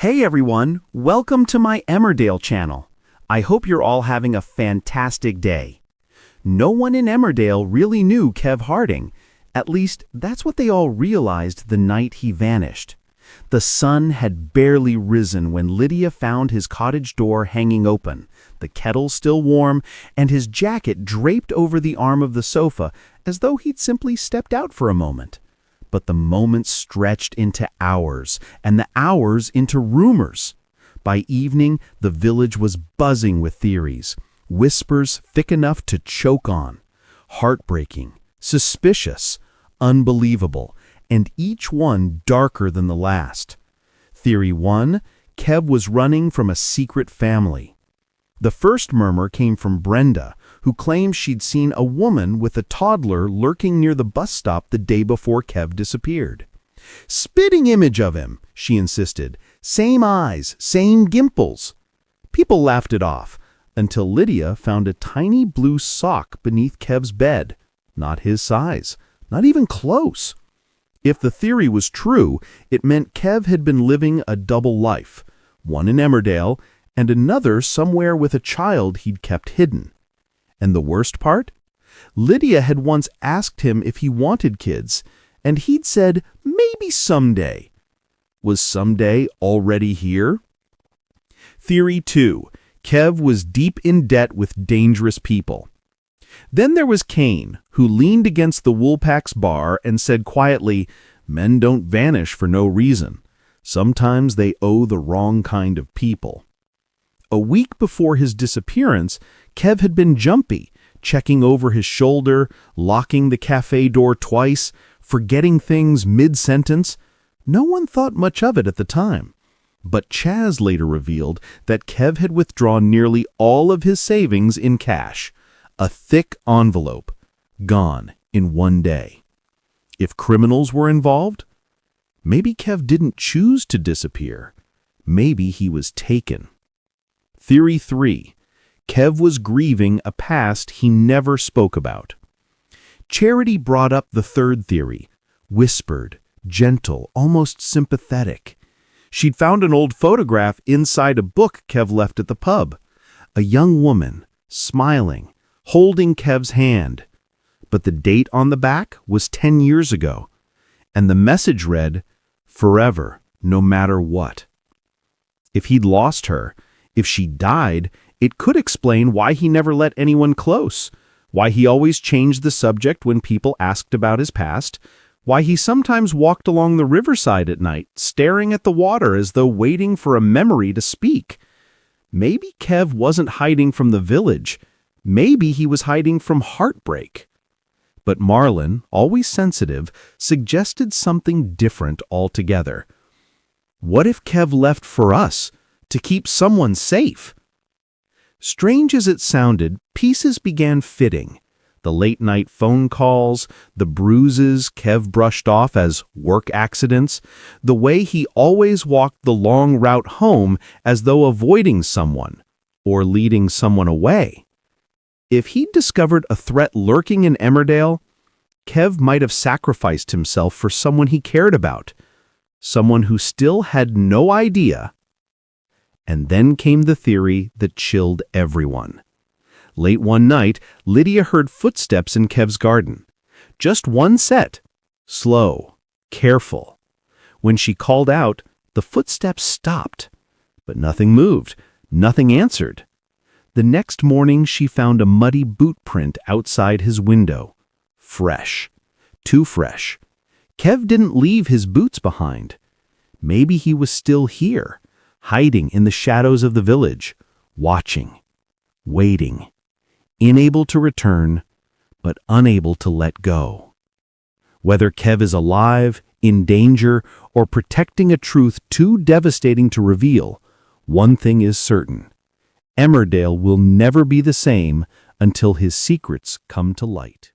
Hey everyone, welcome to my Emmerdale channel. I hope you're all having a fantastic day. No one in Emmerdale really knew Kev Harding. At least, that's what they all realized the night he vanished. The sun had barely risen when Lydia found his cottage door hanging open, the kettle still warm, and his jacket draped over the arm of the sofa as though he'd simply stepped out for a moment. But the moments stretched into hours, and the hours into rumors. By evening, the village was buzzing with theories, whispers thick enough to choke on, heartbreaking, suspicious, unbelievable, and each one darker than the last. Theory 1, Kev was running from a secret family. The first murmur came from Brenda, who claimed she'd seen a woman with a toddler lurking near the bus stop the day before Kev disappeared. "Spitting image of him," she insisted. "Same eyes, same gimples." People laughed it off, until Lydia found a tiny blue sock beneath Kev's bed. Not his size, not even close. If the theory was true, it meant Kev had been living a double life, one in Emmerdale and another somewhere with a child he'd kept hidden. And the worst part? Lydia had once asked him if he wanted kids, and he'd said, maybe someday. Was someday already here? Theory 2. Kev was deep in debt with dangerous people. Then there was Kane, who leaned against the Woolpack's bar and said quietly, "Men don't vanish for no reason. Sometimes they owe the wrong kind of people." A week before his disappearance, Kev had been jumpy, checking over his shoulder, locking the cafe door twice, forgetting things mid-sentence. No one thought much of it at the time. But Chaz later revealed that Kev had withdrawn nearly all of his savings in cash. A thick envelope, gone in one day. If criminals were involved, maybe Kev didn't choose to disappear. Maybe he was taken. Theory 3. Kev was grieving a past he never spoke about. Charity brought up the third theory, whispered, gentle, almost sympathetic. She'd found an old photograph inside a book Kev left at the pub. A young woman, smiling, holding Kev's hand. But the date on the back was 10 years ago, and the message read, "Forever, no matter what." If he'd lost her, if she died, it could explain why he never let anyone close, why he always changed the subject when people asked about his past, why he sometimes walked along the riverside at night, staring at the water as though waiting for a memory to speak. Maybe Kev wasn't hiding from the village. Maybe he was hiding from heartbreak. But Marlon, always sensitive, suggested something different altogether. What if Kev left for us, to keep someone safe? Strange as it sounded, pieces began fitting. The late-night phone calls, the bruises Kev brushed off as work accidents, the way he always walked the long route home as though avoiding someone, or leading someone away. If he'd discovered a threat lurking in Emmerdale, Kev might have sacrificed himself for someone he cared about, someone who still had no idea. And then came the theory that chilled everyone. Late one night, Lydia heard footsteps in Kev's garden. Just one set. Slow, careful. When she called out, the footsteps stopped. But nothing moved, nothing answered. The next morning, she found a muddy boot print outside his window. Fresh. Too fresh. Kev didn't leave his boots behind. Maybe he was still here, hiding in the shadows of the village, watching, waiting, unable to return, but unable to let go. Whether Kev is alive, in danger, or protecting a truth too devastating to reveal, one thing is certain: Emmerdale will never be the same until his secrets come to light.